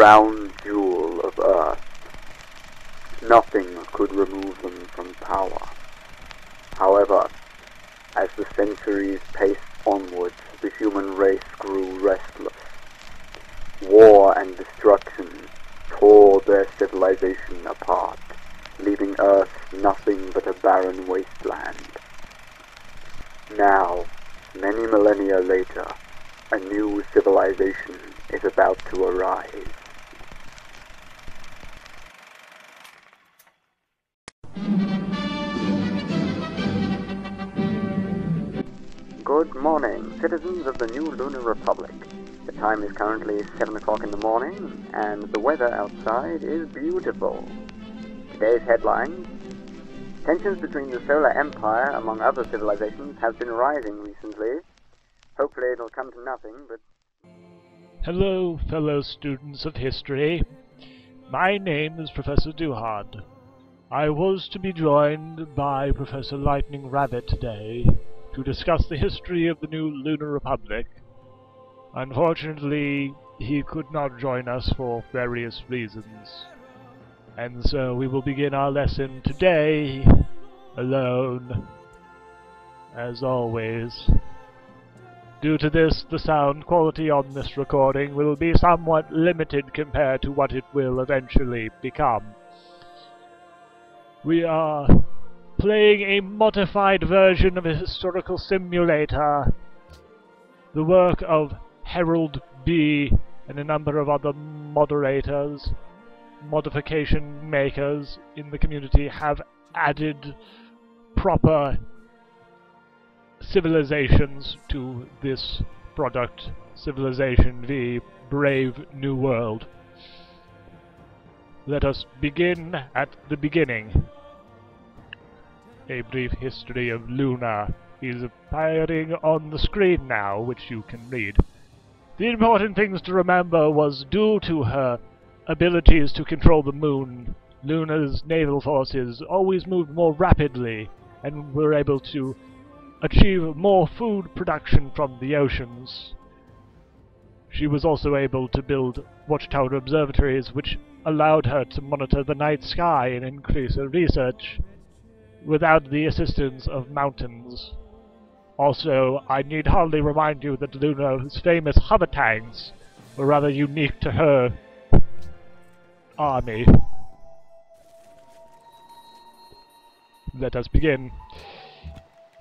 crown jewel of Earth. Nothing could remove them from power. However, as the centuries paced onwards, the human race grew restless. War and destruction tore their civilization apart, leaving Earth nothing but a barren wasteland. Now, many millennia later, a new civilization is about to arise. Good morning, citizens of the new Lunar Republic. The time is currently 7 o'clock in the morning, and the weather outside is beautiful. Today's headline: tensions between the Solar Empire, among other civilizations, have been rising recently. Hopefully it'll come to nothing, but... Hello, fellow students of history. My name is Professor Duhad. I was to be joined by Professor Lightning Rabbit today to discuss the history of the new Lunar Republic. Unfortunately, he could not join us for various reasons, and so we will begin our lesson today alone, as always. Due to this, the sound quality on this recording will be somewhat limited compared to what it will eventually become. We are playing a modified version of a historical simulator, the work of Harold B. and a number of other moderators, modification makers in the community have added proper civilizations to this product, Civilization V Brave New World. Let us begin at the beginning. A brief history of Luna is appearing on the screen now, which you can read. The important things to remember was, due to her abilities to control the moon, Luna's naval forces always moved more rapidly and were able to achieve more food production from the oceans. She was also able to build watchtower observatories, which allowed her to monitor the night sky and increase her research without the assistance of mountains. Also, I need hardly remind you that Luna's famous hover tanks were rather unique to her army. Let us begin.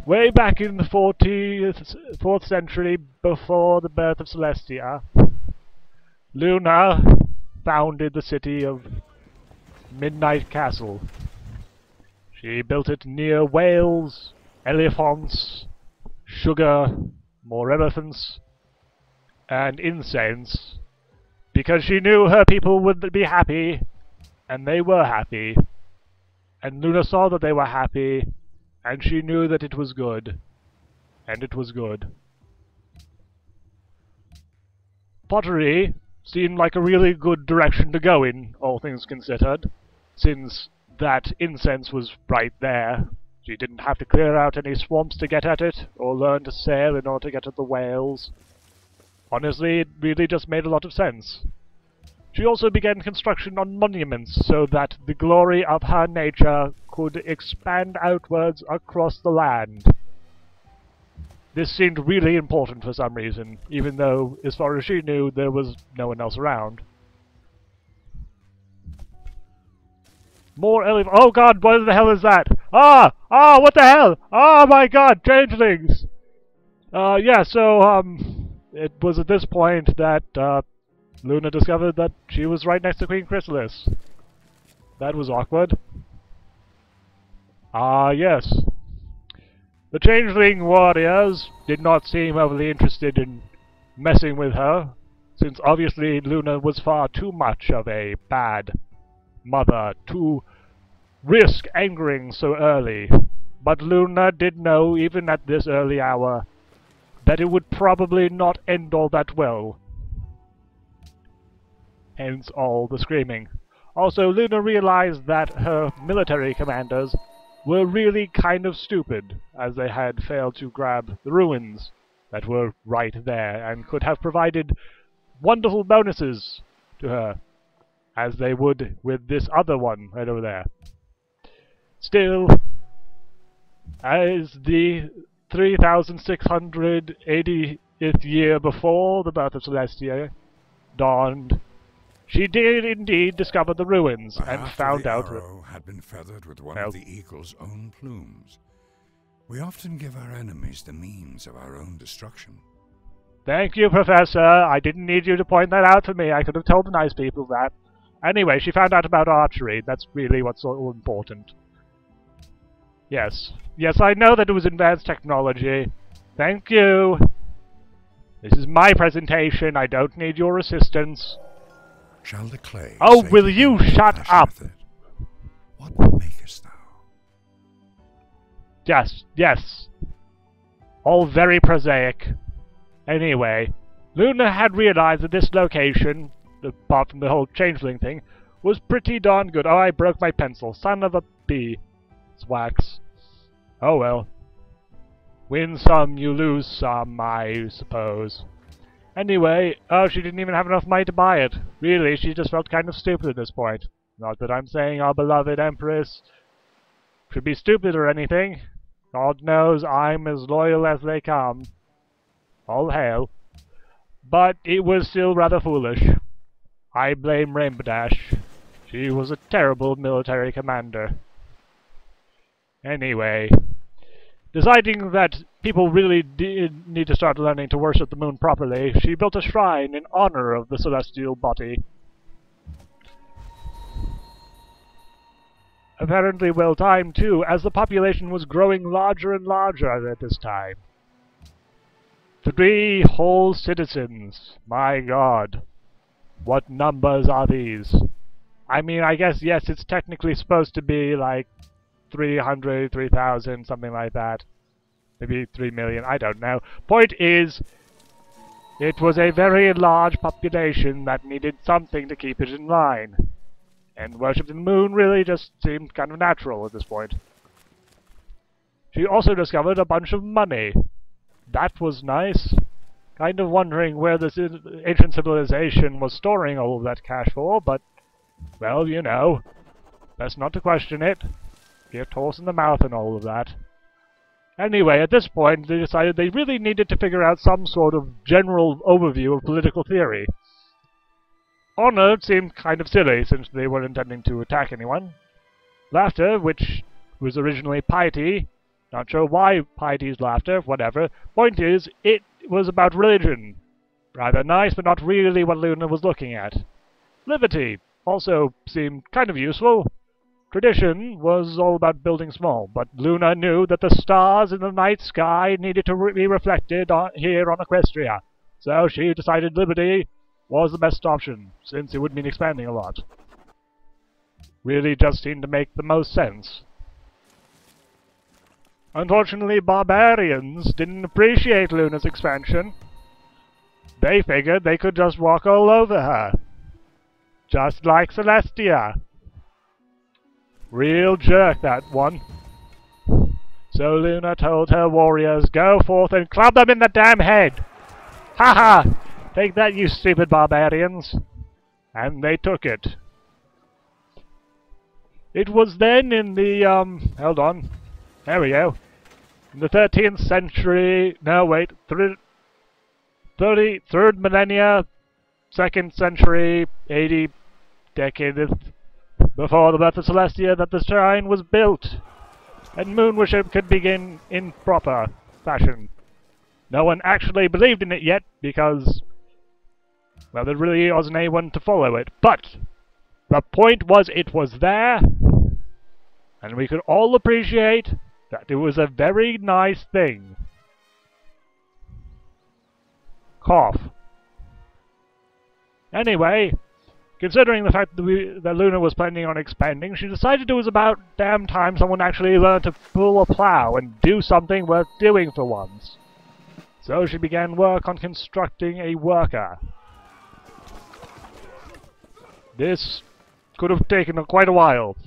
Way back in the 4th century, before the birth of Celestia, Luna founded the city of Midnight Castle. She built it near whales, elephants, sugar, more elephants, and incense, because she knew her people would be happy, and they were happy, and Luna saw that they were happy, and she knew that it was good, and it was good. Pottery seemed like a really good direction to go in, all things considered, since that incense was right there. She didn't have to clear out any swamps to get at it, or learn to sail in order to get at the whales. Honestly, it really just made a lot of sense. She also began construction on monuments so that the glory of her nature could expand outwards across the land. This seemed really important for some reason, even though, as far as she knew, there was no one else around. More elephants. Oh god, what the hell is that? What the hell? Oh my god, changelings! It was at this point that, Luna discovered that she was right next to Queen Chrysalis. That was awkward. Yes. The changeling warriors did not seem overly interested in messing with her, since obviously Luna was far too much of a bad mother to risk angering so early. But Luna did know, even at this early hour, that it would probably not end all that well. Hence all the screaming. Also, Luna realized that her military commanders were really kind of stupid, as they had failed to grab the ruins that were right there, and could have provided wonderful bonuses to her. as they would with this other one right over there. Still, as the 3680th year before the birth of Celestia dawned, she did indeed discover the ruins and found out that the arrow had been feathered with one of the eagle's own plumes. We often give our enemies the means of our own destruction. Thank you, Professor. I didn't need you to point that out for me. I could have told the nice people that. Anyway, she found out about archery. That's really what's all important. Yes. Yes, I know that it was advanced technology. Thank you. This is my presentation. I don't need your assistance. Shall the clay... Oh, will you shut up? What makest thou? Yes, yes. All very prosaic. Anyway, Luna had realized that this location, apart from the whole changeling thing, was pretty darn good. Oh, I broke my pencil. Son of a beeswax. Oh well. Win some, you lose some, I suppose. Anyway, oh, she didn't even have enough money to buy it. Really, she just felt kind of stupid at this point. Not that I'm saying our beloved Empress should be stupid or anything. God knows I'm as loyal as they come. All hail. But it was still rather foolish. I blame Rainbow Dash. She was a terrible military commander. Anyway, deciding that people really did need to start learning to worship the moon properly, she built a shrine in honor of the celestial body. Apparently well timed too, as the population was growing larger and larger at this time. 3 whole citizens. My god. What numbers are these? I mean, I guess, yes, it's technically supposed to be like 300, 3,000, something like that. Maybe 3 million, I don't know. Point is, it was a very large population that needed something to keep it in line. And worshipping the moon really just seemed kind of natural at this point. She also discovered a bunch of money. That was nice. Kind of wondering where this ancient civilization was storing all of that cash for, but, well, you know, best not to question it. Gift horse in the mouth and all of that. Anyway, at this point, they decided they really needed to figure out some sort of general overview of political theory. Honor seemed kind of silly, since they weren't intending to attack anyone. Laughter, which was originally piety, not sure why piety's laughter, whatever. Point is, it was about religion. Rather nice, but not really what Luna was looking at. Liberty also seemed kind of useful. Tradition was all about building small, but Luna knew that the stars in the night sky needed to be reflected here on Equestria. So she decided liberty was the best option, since it would mean expanding a lot. Really just seemed to make the most sense. Unfortunately, barbarians didn't appreciate Luna's expansion. They figured they could just walk all over her. Just like Celestia. Real jerk, that one. So Luna told her warriors, go forth and club them in the damn head! Ha ha! Take that, you stupid barbarians! And they took it. It was then in the, hold on. There we go. In the 13th century, no wait, 3rd millennia, 2nd century, 80 decades before the birth of Celestia, that the shrine was built, and moon worship could begin in proper fashion. No one actually believed in it yet, because, well, there really wasn't anyone to follow it, but the point was it was there, and we could all appreciate that it was a very nice thing. Cough. Anyway, considering the fact that Luna was planning on expanding, she decided it was about damn time someone actually learned to pull a plow and do something worth doing for once. So she began work on constructing a worker. This could have taken quite a while,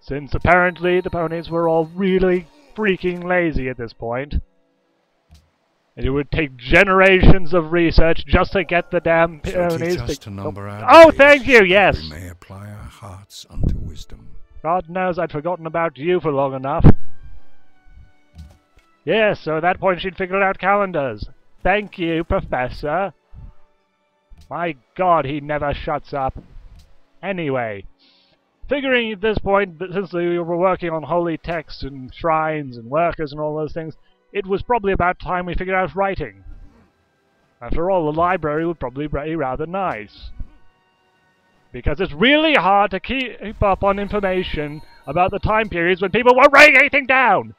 since apparently the ponies were all really freaking lazy at this point. And it would take generations of research just to get the damn So ponies teach us to number our Oh, days, thank you, that yes! we may apply our hearts unto wisdom. God knows I'd forgotten about you for long enough. Yes, so at that point she'd figured out calendars. Thank you, Professor. My God, he never shuts up. Anyway, figuring at this point that since we were working on holy texts and shrines and workers and all those things, it was probably about time we figured out writing. After all, the library would probably be rather nice. Because it's really hard to keep up on information about the time periods when people were writing anything down!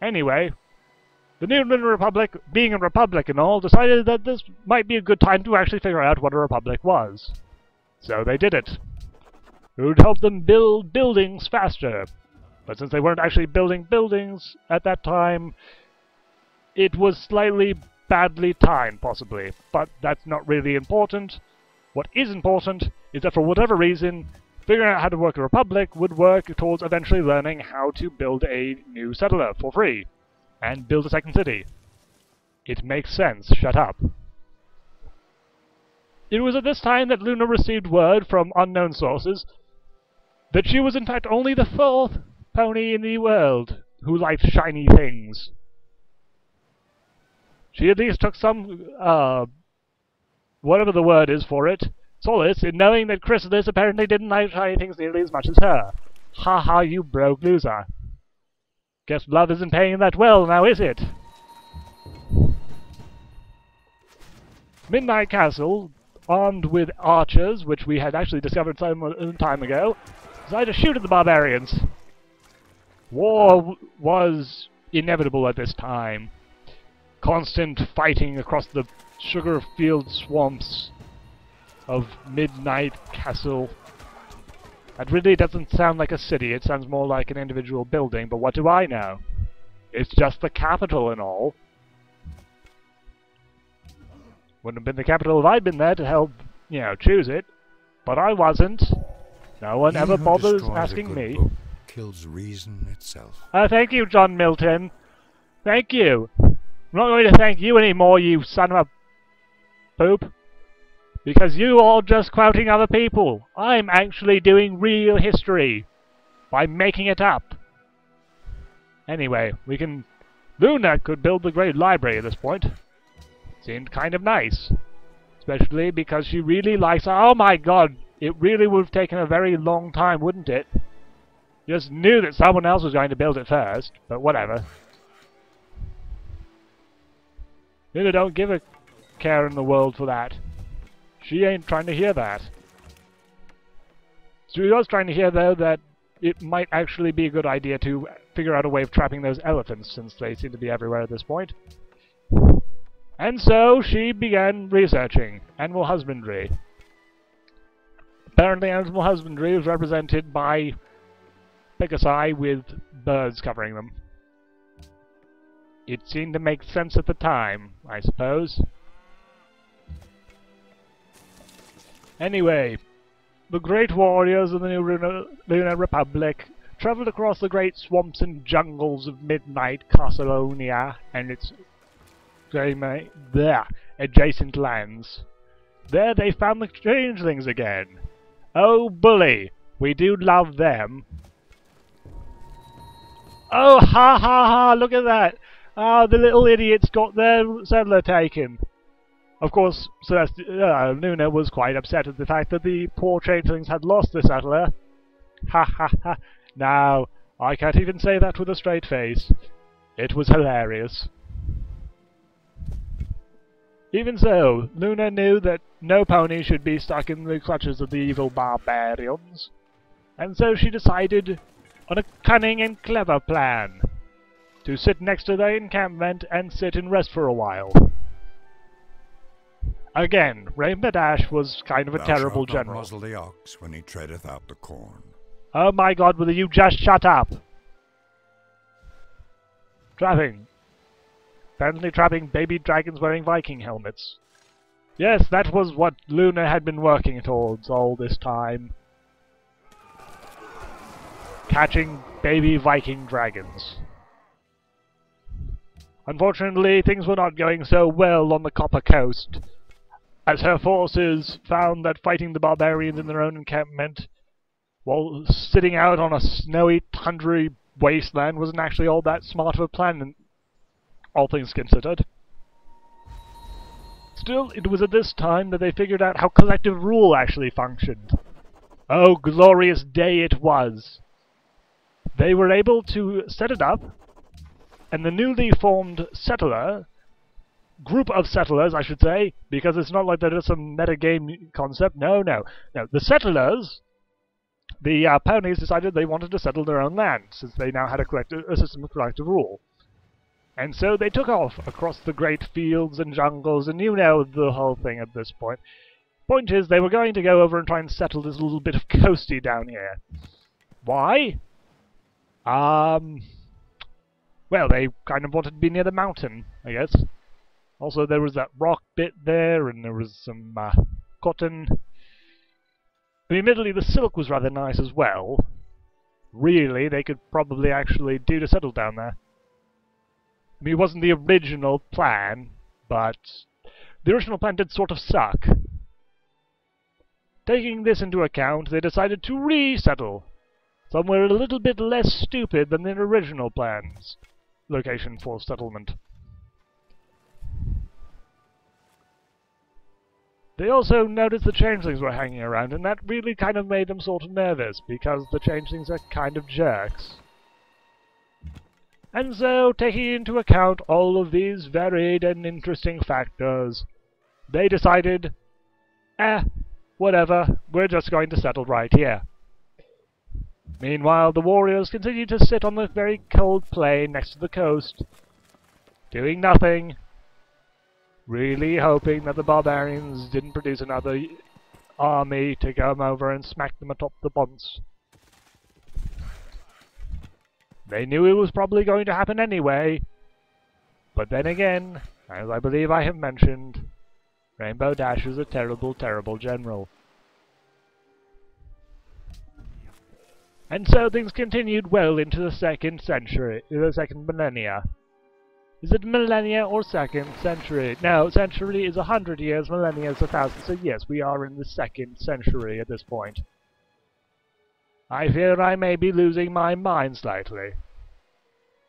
Anyway, the new Lunar Republic, being a republic and all, decided that this might be a good time to actually figure out what a republic was. So they did it. It would help them build buildings faster. But since they weren't actually building buildings at that time, it was slightly badly timed, possibly. But that's not really important. What is important is that for whatever reason, figuring out how to work a republic would work towards eventually learning how to build a new settler for free. And build a second city. It makes sense. Shut up. It was at this time that Luna received word from unknown sources that she was in fact only the 4th pony in the world who liked shiny things. She at least took some, whatever the word is for it, solace in knowing that Chrysalis apparently didn't like shiny things nearly as much as her. Ha ha, you broke loser. Guess love isn't paying that well now, is it? Midnight Castle, armed with archers, which we had actually discovered some time ago, decided to shoot at the barbarians. War was inevitable at this time. Constant fighting across the sugar-field swamps of Midnight Castle. That really doesn't sound like a city, it sounds more like an individual building, but what do I know? It's just the capital and all. Wouldn't have been the capital if I'd been there to help, you know, choose it. But I wasn't. No one ever bothers asking me. Kills reason itself. Thank you, John Milton. Thank you. I'm not going to thank you anymore, you son of a poop. Because you are just quoting other people. I'm actually doing real history. By making it up. Anyway, Luna could build the great library at this point. Seemed kind of nice. Especially because she really likes... Oh my god! It really would have taken a very long time, wouldn't it? Just knew that someone else was going to build it first. But whatever. Luna don't give a care in the world for that. She ain't trying to hear that. She was trying to hear, though, that it might actually be a good idea to figure out a way of trapping those elephants, since they seem to be everywhere at this point. And so she began researching animal husbandry. Apparently animal husbandry was represented by Pegasi with birds covering them. It seemed to make sense at the time, I suppose. Anyway, the great warriors of the new Lunar Republic travelled across the great swamps and jungles of Midnight Casalonia and its adjacent lands. There they found the changelings again. Oh, bully! We do love them. Oh, ha ha ha! Look at that! Ah, the little idiots got their settler taken. Of course, Luna was quite upset at the fact that the poor changelings had lost the settler. Ha ha ha! Now, I can't even say that with a straight face. It was hilarious. Even so, Luna knew that no pony should be stuck in the clutches of the evil barbarians, and so she decided on a cunning and clever plan. To sit next to the encampment and sit and rest for a while. Again, Rainbow Dash was kind of a terrible general. Thou shalt not muzzle the ox when he treadeth out the corn. Oh my god, will you just shut up? Trapping. Apparently trapping baby dragons wearing Viking helmets. Yes, that was what Luna had been working towards all this time. Catching baby Viking dragons. Unfortunately, things were not going so well on the Copper Coast, as her forces found that fighting the barbarians in their own encampment while sitting out on a snowy, tundra wasteland wasn't actually all that smart of a plan, all things considered. Still, it was at this time that they figured out how collective rule actually functioned. Oh, glorious day it was! They were able to set it up, and the newly formed group of settlers, I should say, because it's not like there is some metagame concept. No. The settlers, the ponies, decided they wanted to settle their own land, since they now had a system of collective rule. And so they took off across the great fields and jungles, and you know the whole thing at this point. Point is, they were going to go over and try and settle this little bit of coasty down here. Why? Well, they kind of wanted to be near the mountain, I guess. Also, there was that rock bit there, and there was some cotton. I mean, admittedly, the silk was rather nice as well. Really, they could probably actually do to settle down there. I mean, it wasn't the original plan, but the original plan did sort of suck. Taking this into account, they decided to resettle somewhere a little bit less stupid than their original plan's location for settlement. They also noticed the changelings were hanging around, and that really kind of made them sort of nervous, because the changelings are kind of jerks. And so, taking into account all of these varied and interesting factors, they decided, whatever, we're just going to settle right here. Meanwhile, the warriors continued to sit on the very cold plain next to the coast, doing nothing, really hoping that the barbarians didn't produce another army to come over and smack them atop the ponds. They knew it was probably going to happen anyway, but then again, as I believe I have mentioned, Rainbow Dash is a terrible, terrible general. And so things continued well into the second millennia. Is it millennia or second century? No, century is 100 years, millennia is 1,000, so yes, we are in the second century at this point. I fear I may be losing my mind slightly.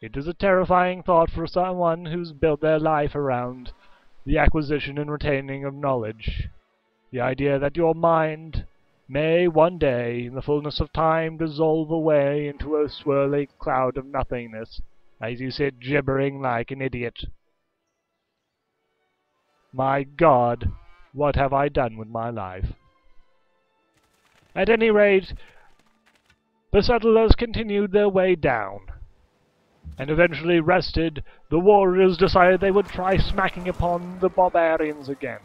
It is a terrifying thought for someone who's built their life around the acquisition and retaining of knowledge. The idea that your mind may one day, in the fullness of time, dissolve away into a swirling cloud of nothingness, as you sit gibbering like an idiot. My God, what have I done with my life? At any rate, the settlers continued their way down, and eventually rested. The warriors decided they would try smacking upon the barbarians again.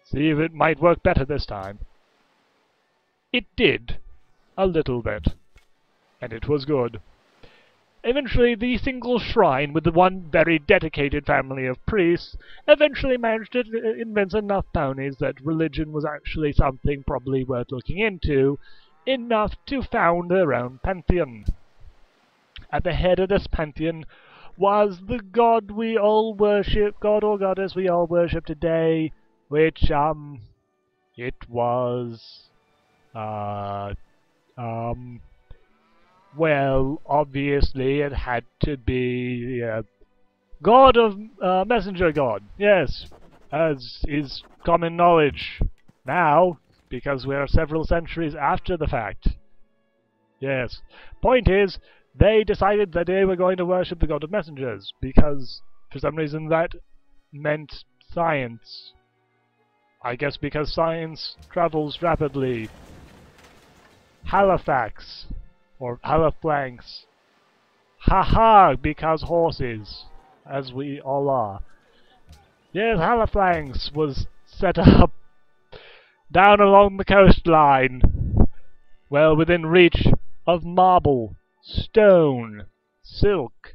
See if it might work better this time. It did, a little bit, and it was good. Eventually, the single shrine with the one very dedicated family of priests eventually managed to convince enough ponies that religion was actually something probably worth looking into, enough to found their own pantheon. At the head of this pantheon was the god we all worship, god or goddess we all worship today, which, it was, well, obviously it had to be god of messenger god, yes, as is common knowledge now, because we are several centuries after the fact. Yes. Point is, they decided that they were going to worship the god of messengers, because for some reason that meant science. I guess because science travels rapidly. Halifax. Or Haliflanks. Haha, because horses, as we all are. Yes, Haliflanks was set up down along the coastline, well within reach of marble, stone, silk,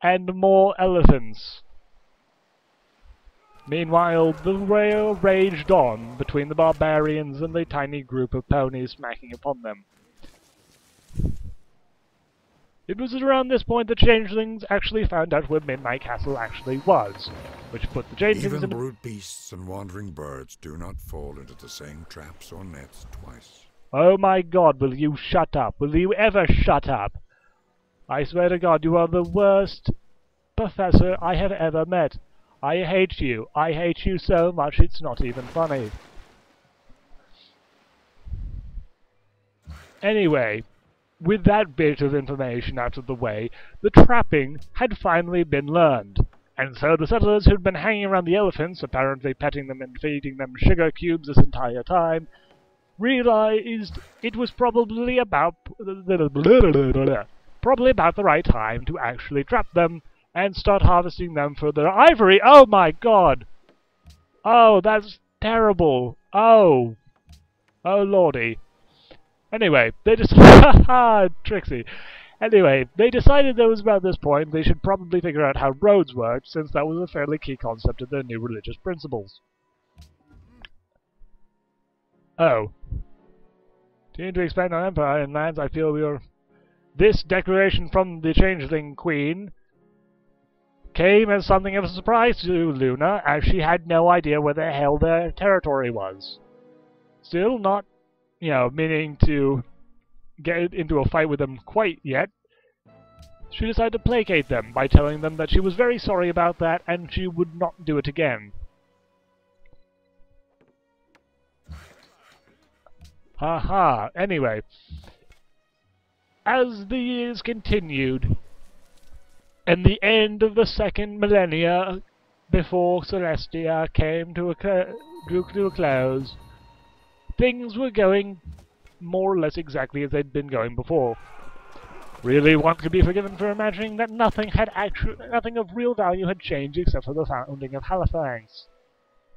and more elephants. Meanwhile, the war raged on between the barbarians and the tiny group of ponies smacking upon them. It was around this point the changelings actually found out where Midnight Castle actually was, which put the changelings Even in... brute beasts and wandering birds do not fall into the same traps or nets twice. Oh my god, will you shut up? Will you ever shut up? I swear to God, you are the worst professor I have ever met. I hate you. I hate you so much it's not even funny. Anyway, with that bit of information out of the way, the trapping had finally been learned. And so the settlers who'd been hanging around the elephants, apparently petting them and feeding them sugar cubes this entire time, realized it was probably about the right time to actually trap them and start harvesting them for their ivory. Oh my god! Oh, that's terrible. Oh. Oh lordy. Anyway, they just Trixie. Anyway, they decided that it was about this point they should probably figure out how roads worked, since that was a fairly key concept of their new religious principles. Oh. Continue to expand our empire in lands I feel we are... This declaration from the Changeling Queen came as something of a surprise to Luna, as she had no idea where the hell their territory was. Still not, you know, meaning to get into a fight with them quite yet, she decided to placate them by telling them that she was very sorry about that and she would not do it again. Haha. Anyway, as the years continued, and the end of the second millennia before Celestia came to drew to a close, things were going more or less exactly as they'd been going before. Really, one could be forgiven for imagining that nothing of real value had changed except for the founding of Halifax.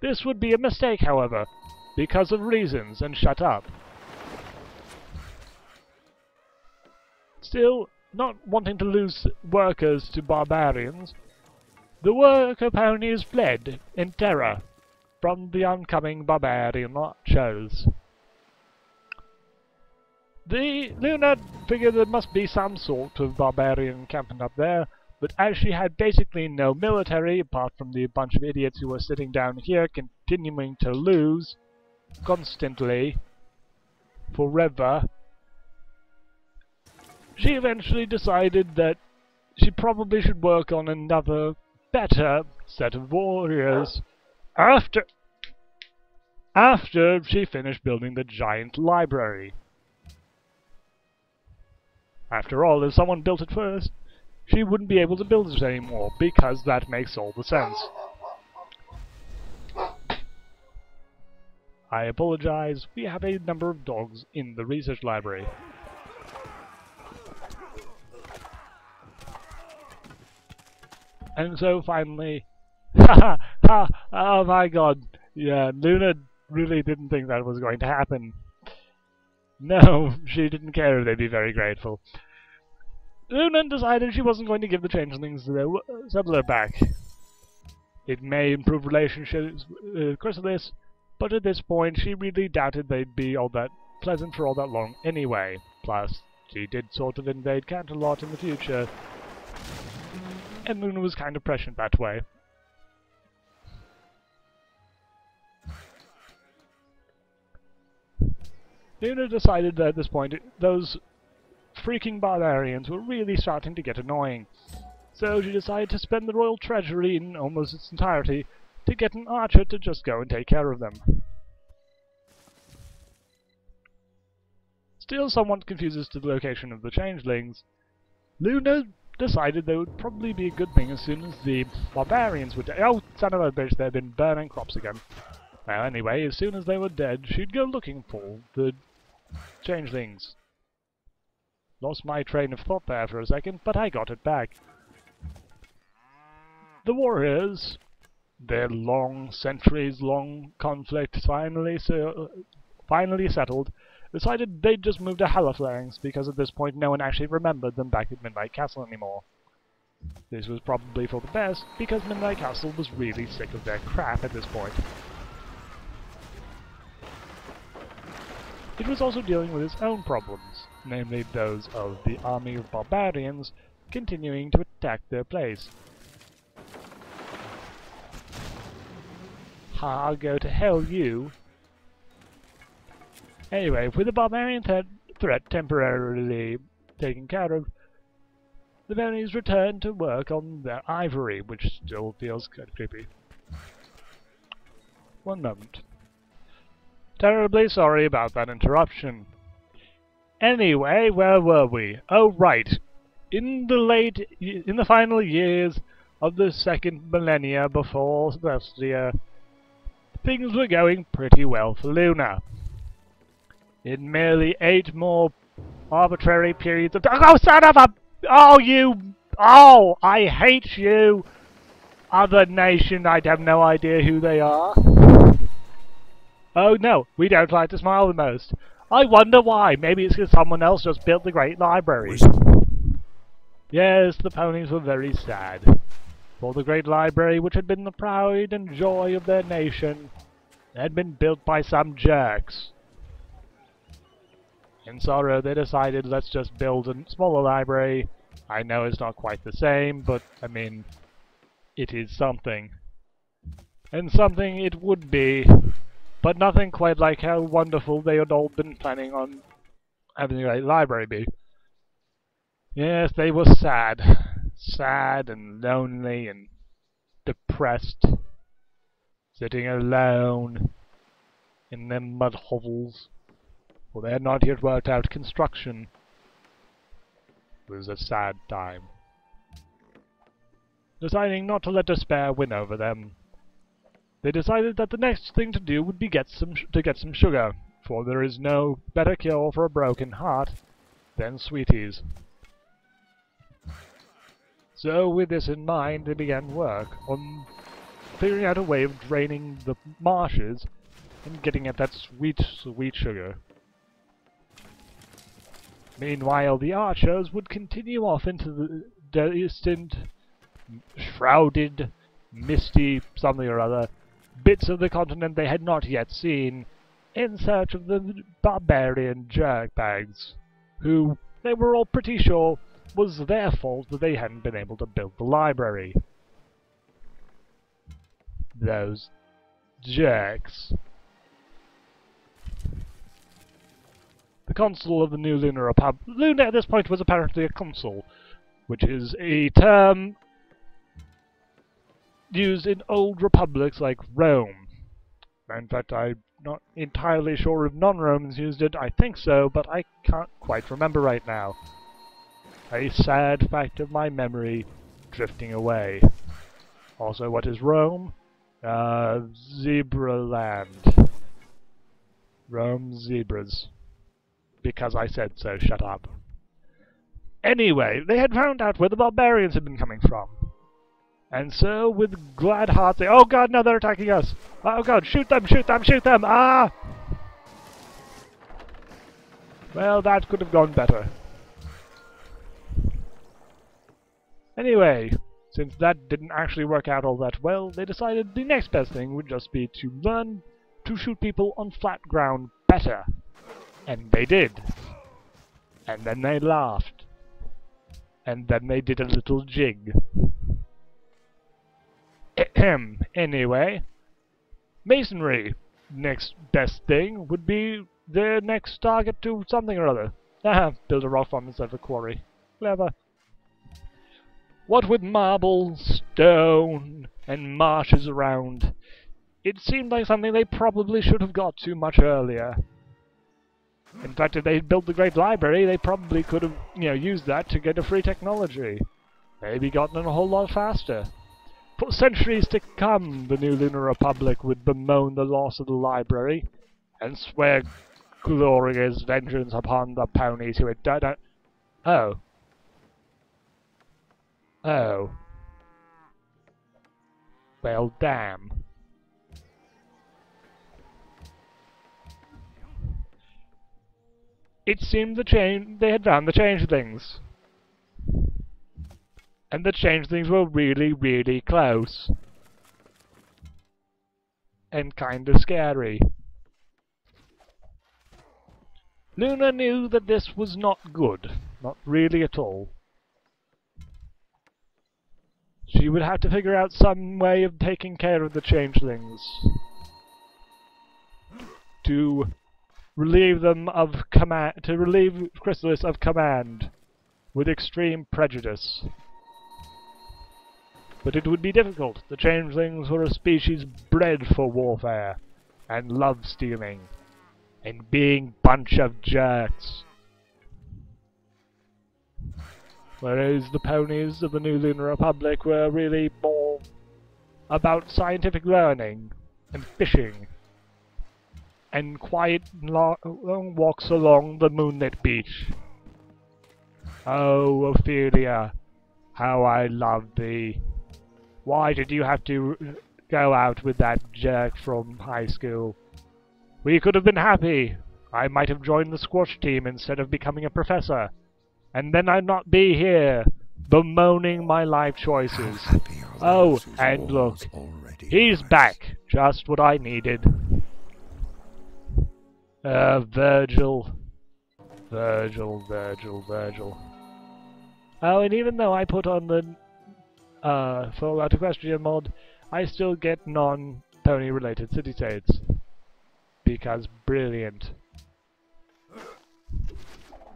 This would be a mistake, however, because of reasons, and shut up. Still, not wanting to lose workers to barbarians, the worker ponies fled in terror from the oncoming barbarian archers. The Luna figured there must be some sort of barbarian encampment up there, but as she had basically no military, apart from the bunch of idiots who were sitting down here continuing to lose constantly, forever, she eventually decided that she probably should work on another, better set of warriors after she finished building the giant library. After all, if someone built it first, she wouldn't be able to build it anymore, because that makes all the sense. I apologize, we have a number of dogs in the research library. And so finally, oh my god, yeah, Luna really didn't think that was going to happen. No, she didn't care if they'd be very grateful. Luna decided she wasn't going to give the changelings their settler back. It may improve relationships with Chrysalis, but at this point she really doubted they'd be all that pleasant for all that long anyway. Plus, she did sort of invade Canterlot in the future, and Luna was kind of prescient that way. Luna decided that at this point those freaking barbarians were really starting to get annoying, so she decided to spend the royal treasury in almost its entirety to get an archer to just go and take care of them. Still somewhat confused as to the location of the changelings, Luna decided that it would probably be a good thing as soon as the barbarians were dead. Oh, son of a bitch, they've been burning crops again. Well, anyway, as soon as they were dead, she'd go looking for the changelings. Lost my train of thought there for a second, but I got it back. The warriors, their centuries-long conflict finally settled, decided they'd just move to Halifax, because at this point no one actually remembered them back at Midnight Castle anymore. This was probably for the best, because Midnight Castle was really sick of their crap at this point. It was also dealing with its own problems. namely those of the army of barbarians continuing to attack their place. Ha, go to hell, you! Anyway, with the barbarian threat temporarily taken care of, the Venis return to work on their ivory, which still feels kind of creepy. One moment. Terribly sorry about that interruption. Anyway, where were we? Oh, right. In the final years of the second millennia before Equestria, things were going pretty well for Lunar. In merely 8 more arbitrary periods of— Oh, son of a— Oh, you— Oh, I hate you! Other nation, I have no idea who they are. Oh no, we don't like to smile the most. I wonder why. Maybe it's because someone else just built the Great Library. Yes, the ponies were very sad. For the Great Library, which had been the pride and joy of their nation, had been built by some jerks. In sorrow, they decided, let's just build a smaller library. I know it's not quite the same, but, I mean, it is something. And something it would be, but nothing quite like how wonderful they had all been planning on having the Great Library be. Yes, they were sad. Sad and lonely and depressed. Sitting alone in their mud hovels. For they had not yet worked out construction. It was a sad time. Deciding not to let despair win over them, they decided that the next thing to do would be get some sugar, for there is no better cure for a broken heart than sweeties. So, with this in mind, they began work on figuring out a way of draining the marshes and getting at that sweet, sweet sugar. Meanwhile, the archers would continue off into the distant, shrouded, misty something or other, bits of the continent they had not yet seen, in search of the barbarian jerkbags, who, they were all pretty sure, was their fault that they hadn't been able to build the library. Those jerks. The consul of the new Lunar Republic— Lunar at this point was apparently a consul, which is a term used in old republics like Rome. In fact, I'm not entirely sure if non-Romans used it. I think so, but I can't quite remember right now. A sad fact of my memory drifting away. Also, what is Rome? Zebra land. Rome zebras. Because I said so, shut up. Anyway, they had found out where the barbarians had been coming from. And so, with glad hearts, they— Oh god, no, they're attacking us! Oh god, shoot them, shoot them, shoot them! Ah! Well, that could have gone better. Anyway, since that didn't actually work out all that well, they decided the next best thing would just be to learn to shoot people on flat ground better. And they did. And then they laughed. And then they did a little jig. Anyway, masonry. Next best thing would be their next target to something or other. Build a rock farm instead of a quarry. Clever. What with marble, stone, and marshes around, it seemed like something they probably should have got to much earlier. In fact, if they'd built the Great Library, they probably could have, used that to get a free technology. Maybe gotten it a whole lot faster. For centuries to come, the new Lunar Republic would bemoan the loss of the library, and swear glorious vengeance upon the ponies who had done it. Oh. Oh. Well, damn. It seemed they had found the changelings. And the changelings were really, really close. And kinda scary. Luna knew that this was not good. Not really at all. She would have to figure out some way of taking care of the changelings. To relieve them of command, to relieve Chrysalis of command, with extreme prejudice. But it would be difficult. The changelings were a species bred for warfare, and love-stealing, and being bunch of jerks. Whereas the ponies of the new Lunar Republic were really more about scientific learning, and fishing, and quiet long walks along the moonlit beach. Oh, Ophelia, how I love thee. Why did you have to go out with that jerk from high school? We could have been happy. I might have joined the squash team instead of becoming a professor. And then I'd not be here, bemoaning my life choices. Oh, and look, he's back. Just what I needed. Virgil. Virgil. Oh, and even though I put on the Fallout Equestria mod, I still get non-pony related city-states. Because brilliant.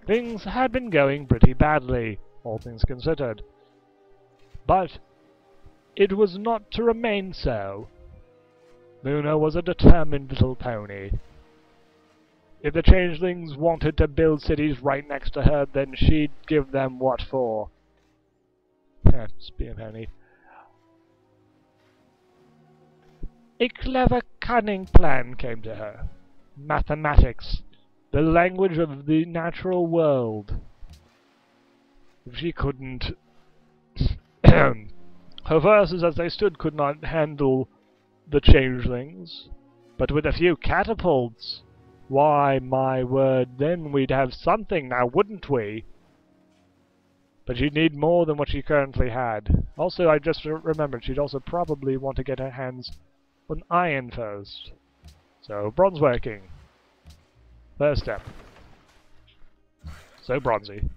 Things had been going pretty badly, all things considered. But it was not to remain so. Luna was a determined little pony. If the changelings wanted to build cities right next to her, then she'd give them what for. Spear pony. A clever, cunning plan came to her. Mathematics. The language of the natural world. If she couldn't... her verses as they stood could not handle the changelings. But with a few catapults... Why, my word, then we'd have something now, wouldn't we? But she'd need more than what she currently had. Also, I just remembered she'd also probably want to get her hands on iron first. So, bronze working. First step. So bronzy.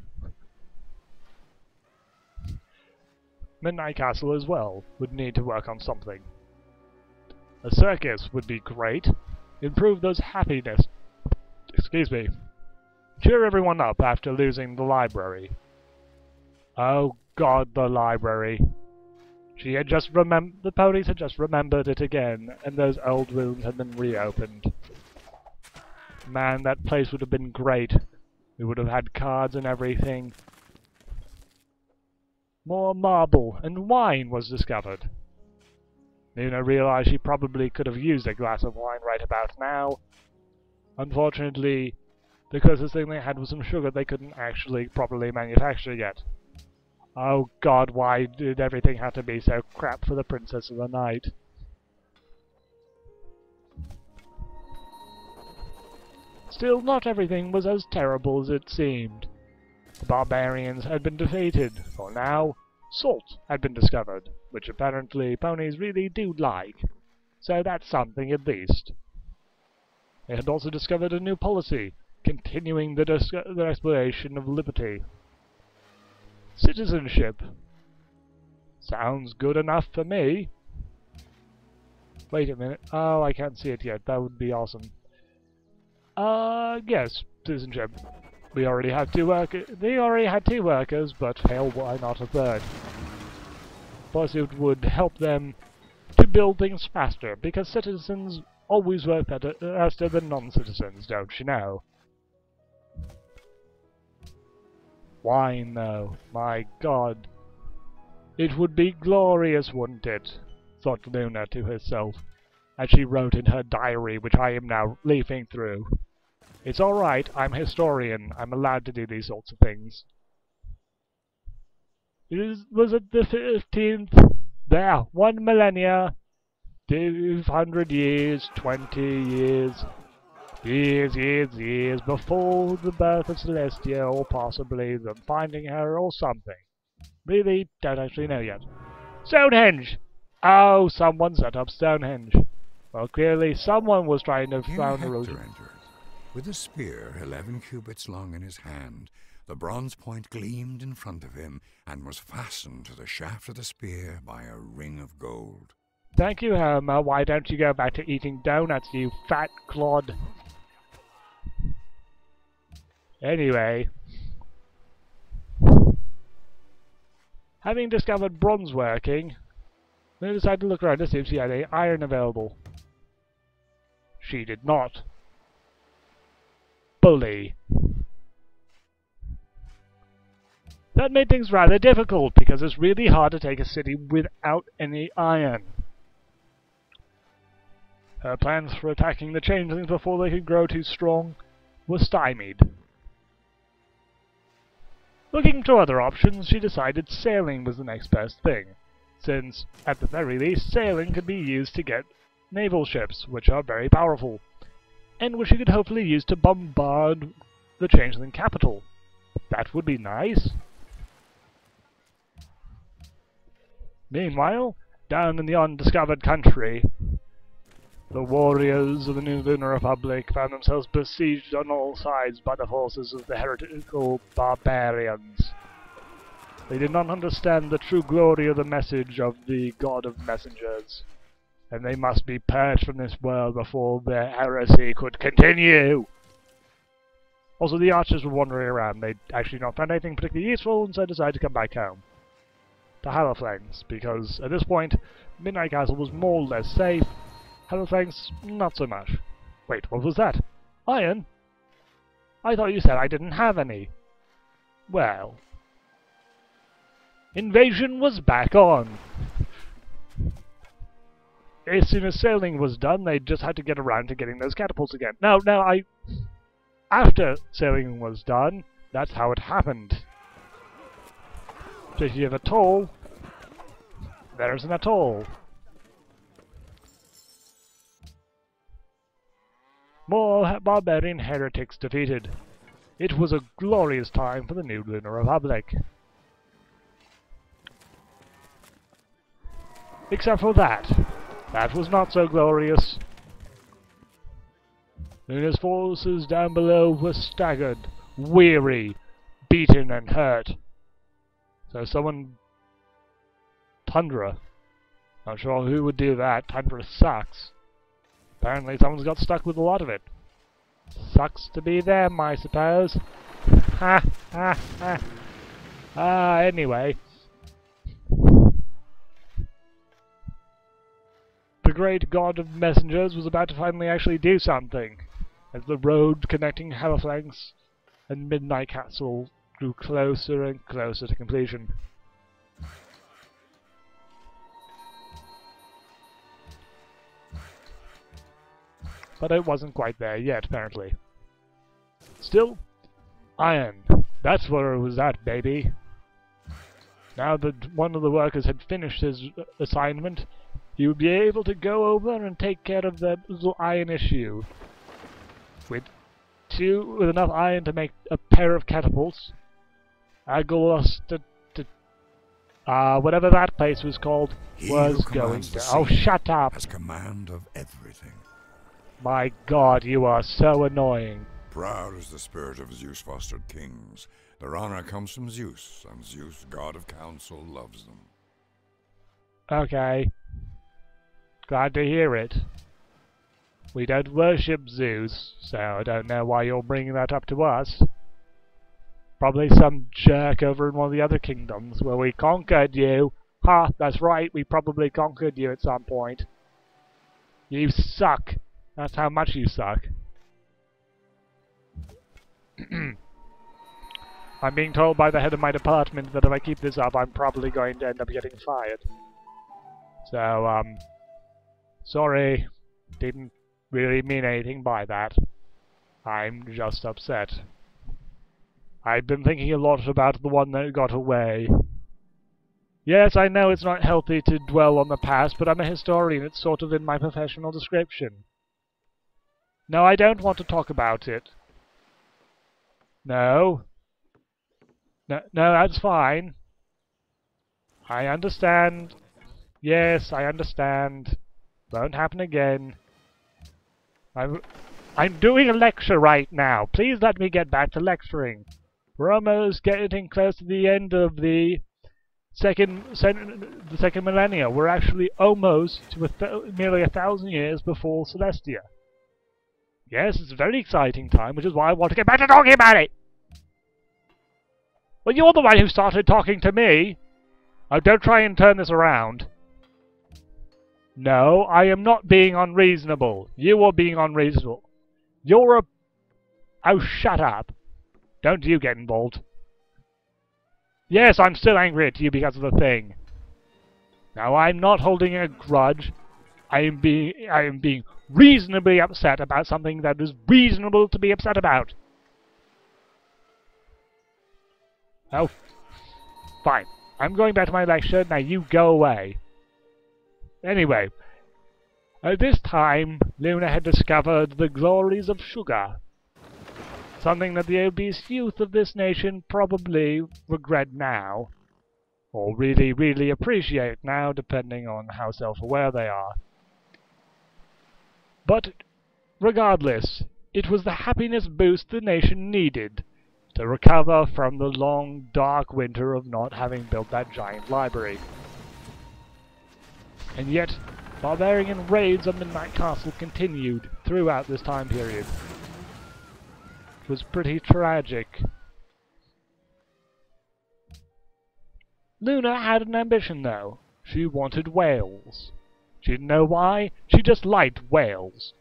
Midnight Castle as well would need to work on something. A circus would be great. Improve those happiness... Excuse me. Cheer everyone up after losing the library. Oh God, the library. She had just the ponies had just remembered it again, and those old rooms had been reopened. Man, that place would have been great. We would have had cards and everything. More marble and wine was discovered. Luna realized she probably could have used a glass of wine right about now. Unfortunately, the closest thing they had was some sugar they couldn't actually properly manufacture yet. Oh God, why did everything have to be so crap for the Princess of the Night? Still, not everything was as terrible as it seemed. The barbarians had been defeated, for now, salt had been discovered, which apparently ponies really do like. So that's something at least. They had also discovered a new policy, continuing the exploration of liberty. Citizenship. Sounds good enough for me. Wait a minute. Oh, I can't see it yet. That would be awesome. Yes, citizenship. We already have two workers. They already had 2 workers, but hell, why not a 3rd? Plus, it would help them to build things faster, because citizens always work faster than non-citizens, don't you know? Wine, though. My God. It would be glorious, wouldn't it? Thought Luna to herself, as she wrote in her diary, which I am now leafing through. It's alright, I'm a historian. I'm allowed to do these sorts of things. Was it the 15th? There, 1 millennia. 200 years, 20 years. Years before the birth of Celestia, or possibly them finding her, or something. Really, don't actually know yet. Stonehenge! Oh, someone set up Stonehenge. Well, clearly someone was trying to found a religion. With a spear 11 cubits long in his hand, the bronze point gleamed in front of him and was fastened to the shaft of the spear by a ring of gold. Thank you, Homer. Why don't you go back to eating donuts, you fat clod? Anyway, having discovered bronze working, they decided to look around to see if she had any iron available. She did not. Bully. That made things rather difficult, because it's really hard to take a city without any iron. Her plans for attacking the changelings before they could grow too strong were stymied. Looking to other options, she decided sailing was the next best thing, since, at the very least, sailing could be used to get naval ships, which are very powerful, and which she could hopefully use to bombard the changeling capital. That would be nice. Meanwhile, down in the undiscovered country, the warriors of the new Lunar Republic found themselves besieged on all sides by the forces of the heretical barbarians. They did not understand the true glory of the message of the God of Messengers, and they must be purged from this world before their heresy could continue. Also, the archers were wandering around. They'd actually not found anything particularly useful, and so decided to come back home to Hallowflangs, because at this point, Midnight Castle was more or less safe. Hallowflangs, not so much. Wait, what was that? Iron? I thought you said I didn't have any. Well, invasion was back on. As soon as sailing was done, they just had to get around to getting those catapults again. After sailing was done, that's how it happened. So if you have a atoll, there's an atoll. More barbarian heretics defeated. It was a glorious time for the new Lunar Republic. Except for that. That was not so glorious. Lunar's forces down below were staggered, weary, beaten and hurt. So someone... Tundra. Not sure who would do that. Tundra sucks. Apparently someone's got stuck with a lot of it. Sucks to be them, I suppose. Ha ha ha. Anyway. The great god of messengers was about to finally actually do something, as the road connecting Hallowflangs and Midnight Castle grew closer and closer to completion. But it wasn't quite there yet, apparently. Still, iron. That's where it was at, baby. Now that one of the workers had finished his assignment, he would be able to go over and take care of that little iron issue. With enough iron to make a pair of catapults, whatever that place was called, was going to... Oh, shut up! Has command of everything. My God, you are so annoying. Proud is the spirit of Zeus fostered kings. Their honor comes from Zeus, and Zeus, god of counsel, loves them. Okay. Glad to hear it. We don't worship Zeus, so I don't know why you're bringing that up to us. Probably some jerk over in one of the other kingdoms where we conquered you. Ha, that's right, we probably conquered you at some point. You suck. That's how much you suck. I'm being told by the head of my department that if I keep this up, I'm probably going to end up getting fired. So, sorry. Didn't really mean anything by that. I'm just upset. I've been thinking a lot about the one that got away. Yes, I know it's not healthy to dwell on the past, but I'm a historian. It's sort of in my professional description. No, I don't want to talk about it. No. No, that's fine. I understand. Yes, I understand. Won't happen again. I'm doing a lecture right now. Please let me get back to lecturing. We're almost getting close to the end of the second millennia. We're actually almost to nearly 1,000 years before Celestia. Yes, it's a very exciting time, which is why I want to get back to talking about it! Well, you're the one who started talking to me! Oh, don't try and turn this around. No, I am not being unreasonable. You are being unreasonable. You're a... Oh, shut up. Don't you get involved. Yes, I'm still angry at you because of the thing. Now, I'm not holding a grudge. I am being reasonably upset about something that is reasonable to be upset about. Oh, fine. I'm going back to my lecture. Now you go away. Anyway, at this time, Luna had discovered the glories of sugar. Something that the obese youth of this nation probably regret now. Or really, really appreciate now, depending on how self-aware they are. But, regardless, it was the happiness boost the nation needed to recover from the long, dark winter of not having built that giant library. And yet, barbarian raids on Midnight Castle continued throughout this time period. It was pretty tragic. Luna had an ambition, though. She wanted whales. She didn't know why, she just liked whales.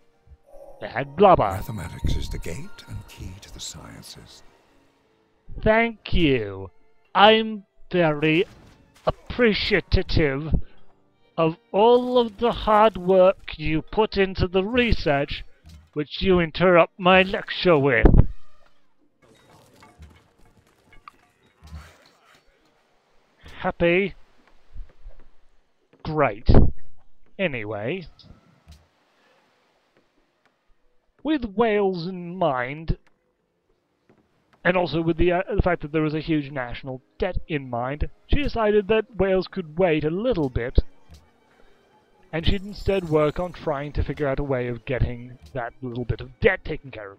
They had blubber. Mathematics is the gate and key to the sciences. Thank you. I'm very appreciative of all of the hard work you put into the research which you interrupt my lecture with. Happy? Great. Anyway, with whales in mind, and also with the fact that there was a huge national debt in mind, she decided that whales could wait a little bit, and she'd instead work on trying to figure out a way of getting that little bit of debt taken care of.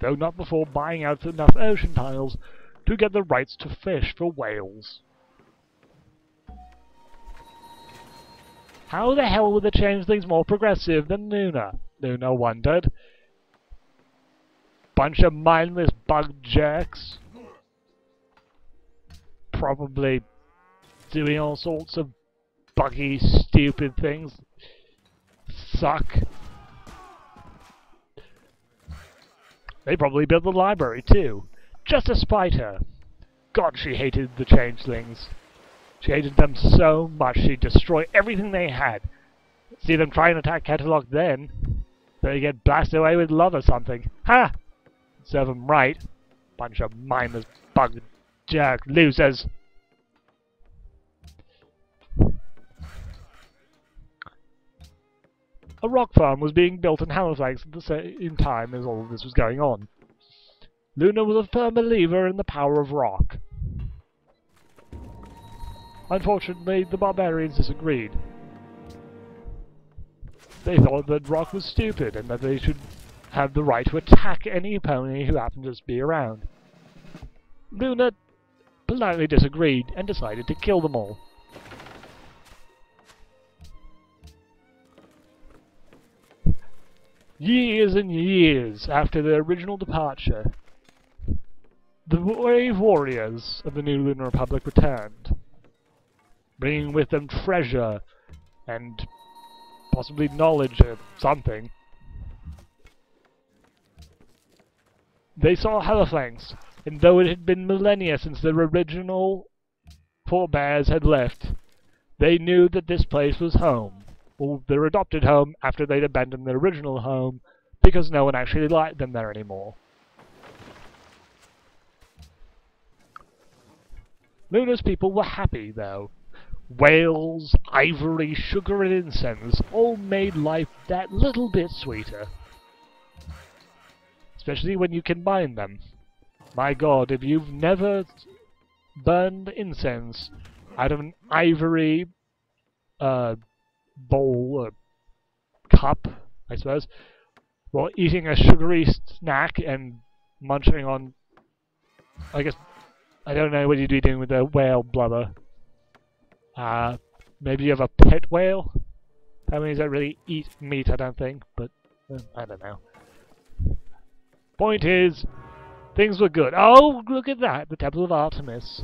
Though not before buying out enough ocean tiles to get the rights to fish for whales. How the hell would they change things more progressive than Luna? Luna wondered. Bunch of mindless bug jerks. Probably doing all sorts of buggy, stupid things. Suck. They probably built the library too, just to spite her. God, she hated the changelings. She hated them so much she'd destroy everything they had. See them try and attack Catalog then. They get blasted away with love or something. Ha! Serve them right. Bunch of mindless bug jerk losers. A rock farm was being built in Halifax at the same time as all of this was going on. Luna was a firm believer in the power of rock. Unfortunately, the barbarians disagreed. They thought that rock was stupid and that they should have the right to attack any opponent who happened to just be around. Luna politely disagreed and decided to kill them all. Years and years after their original departure, the brave warriors of the new Lunar Republic returned, bringing with them treasure and possibly knowledge of something. They saw Halifax, and though it had been millennia since their original forebears had left, they knew that this place was home, or their adopted home after they'd abandoned their original home because no one actually liked them there anymore. Luna's people were happy, though. Whales, ivory, sugar, and incense all made life that little bit sweeter. Especially when you combine them. My god, if you've never burned incense out of an ivory bowl, or cup, I suppose, well, eating a sugary snack and munching on, I guess, I don't know what you'd be doing with the whale blubber. Maybe you have a pet whale? Families don't really eat meat, I don't think, but I don't know. Point is, things were good. Oh, look at that, the Temple of Artemis.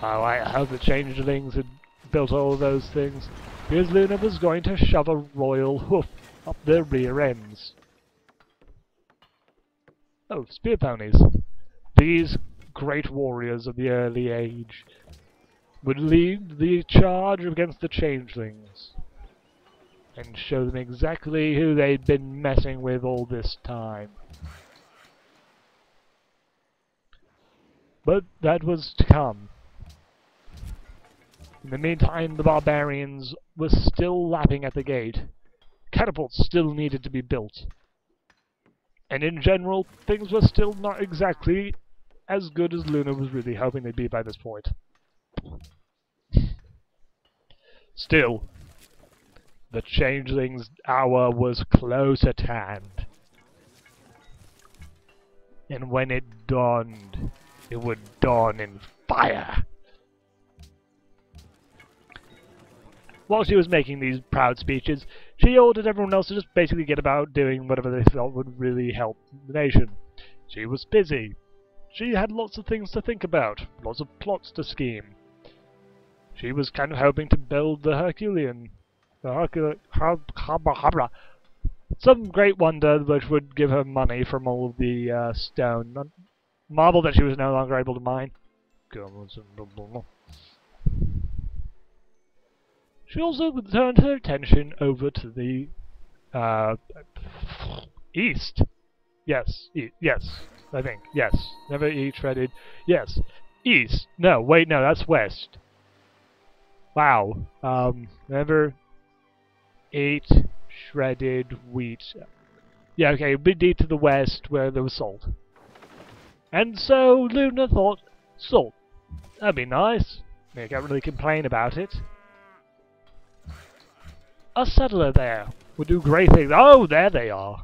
Oh, I hope the changelings had built all those things, because Luna was going to shove a royal hoof up their rear ends. Oh, spear ponies. These great warriors of the early age would lead the charge against the changelings and show them exactly who they'd been messing with all this time. But that was to come. In the meantime, the barbarians were still lapping at the gate. Catapults still needed to be built. And in general, things were still not exactly as good as Luna was really hoping they'd be by this point. Still, the changeling's hour was close at hand. And when it dawned, it would dawn in fire. While she was making these proud speeches, she ordered everyone else to just basically get about doing whatever they felt would really help the nation. She was busy. She had lots of things to think about, lots of plots to scheme. She was kind of hoping to build the Herculean, some great wonder which would give her money from all of the stone, marble that she was no longer able to mine. She also turned her attention over to the east. Yes, yes, I think, yes. Never eat shredded. Yes, east. No, wait, no, that's west. Wow. Never ate shredded wheat. Yeah, okay, a bit deep to the west where there was salt. And so Luna thought, salt. That'd be nice. I can't really complain about it. A settler there would do great things. Oh, there they are.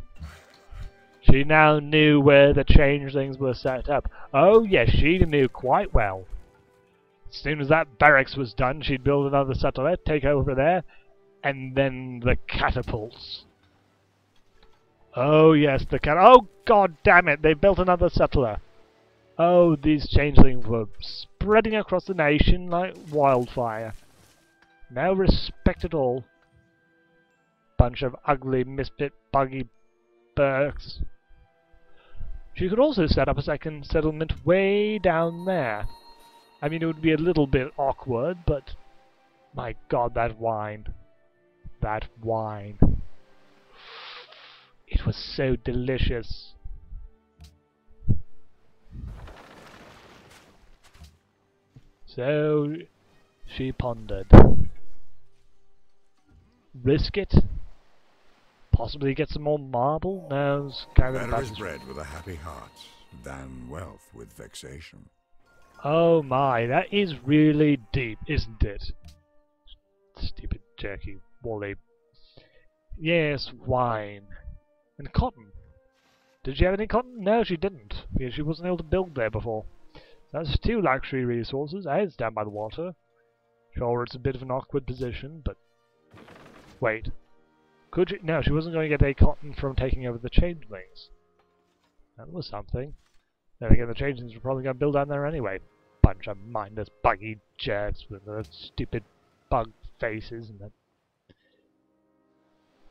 She now knew where the changelings were set up. Oh, yes, she knew quite well. As soon as that barracks was done, she'd build another settler, take over there, and then the catapults. Oh, yes, oh, god damn it, they built another settler. Oh, these changelings were spreading across the nation like wildfire. No respect at all. Bunch of ugly, misfit, buggy Burks. She could also set up a second settlement way down there. I mean, it would be a little bit awkward, but my god, that wine. That wine. It was so delicious. So she pondered. Risk it? Possibly get some more marble? No, it's kind of better is bread with a happy heart than wealth with vexation. Oh my, that is really deep, isn't it? Stupid jerky Wally. Yes, wine. And cotton. Did she have any cotton? No, she didn't, because she wasn't able to build there before. That's two luxury resources, and it's down by the water. Sure, it's a bit of an awkward position, but... Wait. Could she? No, she wasn't going to get any cotton from taking over the changelings. That was something. Then again, the changelings were probably going to build down there anyway. Bunch of mindless, buggy jerks with their stupid bug faces and that.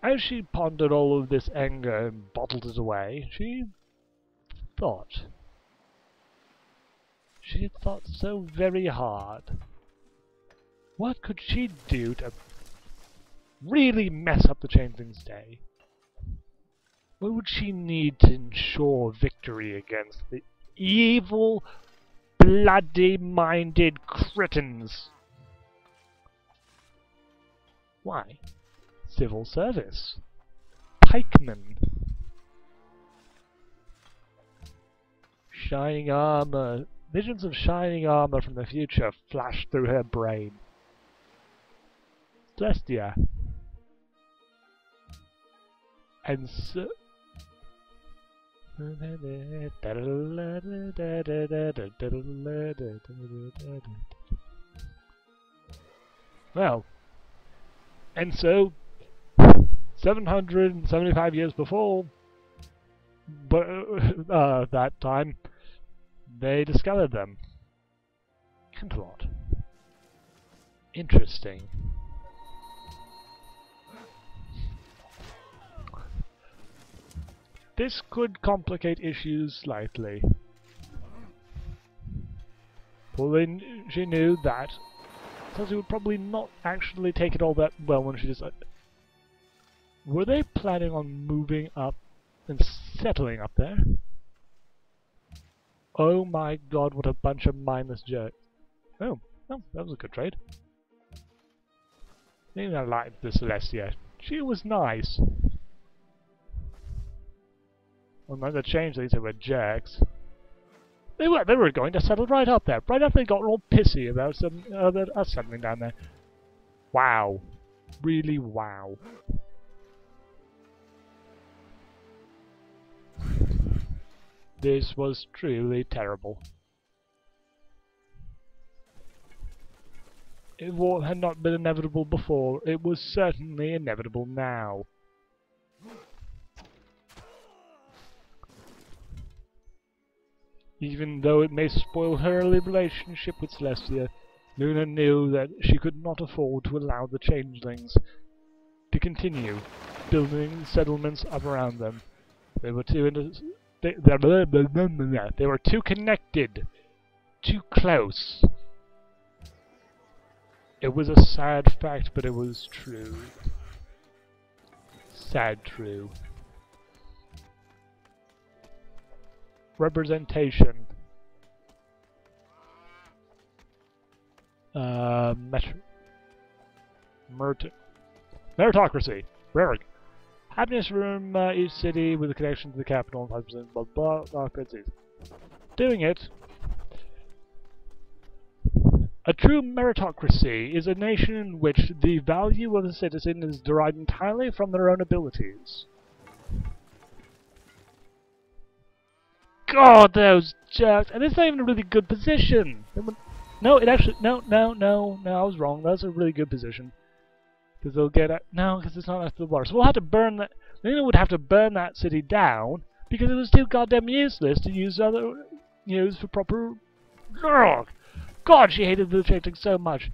As she pondered all of this anger and bottled it away, she thought. She thought so very hard. What could she do to really mess up the changeling's day? What would she need to ensure victory against the evil, bloody-minded cretins? Why? Civil service. Pikemen. Shining armor. Visions of shining armor from the future flashed through her brain. Celestia. And so... Well, and so 775 years before, but that time, they discovered them. And what? Interesting. This could complicate issues slightly. For she knew that, so she would probably not actually take it all that well when she decided. Were they planning on moving up and settling up there? Oh my god, what a bunch of mindless jerks. Oh, well, that was a good trade. Maybe I liked the Celestia. She was nice. Well, now the changelings, they were jerks. They were going to settle right up there, right after they got all pissy about us settling down there. Wow. Really wow. This was truly terrible. If war had not been inevitable before, it was certainly inevitable now. Even though it may spoil her early relationship with Celestia, Luna knew that she could not afford to allow the changelings to continue building settlements up around them. They were too they were too connected, too close. It was a sad fact, but it was true. Sad true. Representation. Meritocracy. Raric. Happiness from each city with a connection to the capital and 5% blah blah blah curtsies. Doing it. A true meritocracy is a nation in which the value of a citizen is derived entirely from their own abilities. God, those jerks! And it's not even a really good position! No, it actually... No, I was wrong. That's a really good position. Because they'll get... No, because it's not after the water. So we'll have to burn that... Luna would have to burn that city down, because it was too goddamn useless to use for proper... Ugh. God, she hated the changelings so much.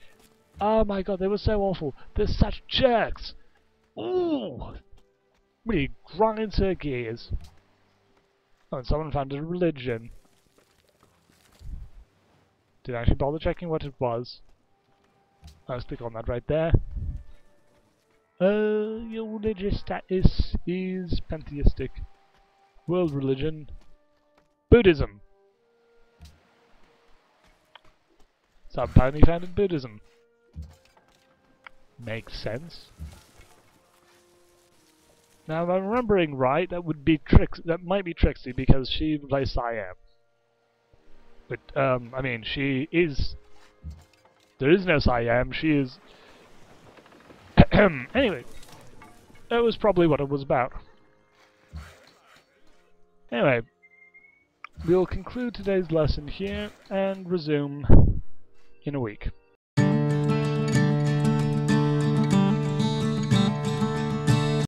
Oh my god, they were so awful. They're such jerks. Ooh! Really grinds her gears. Oh, and someone found a religion. Did I actually bother checking what it was? Let's click on that right there. Your religious status is pantheistic. World religion. Buddhism. Subtly founded Buddhism. Makes sense. Now, if I'm remembering right, that would be that might be Trixie because she plays Siam. But I mean, she is. There is no Siam. She is. Anyway, that was probably what it was about. Anyway, we'll conclude today's lesson here and resume in a week.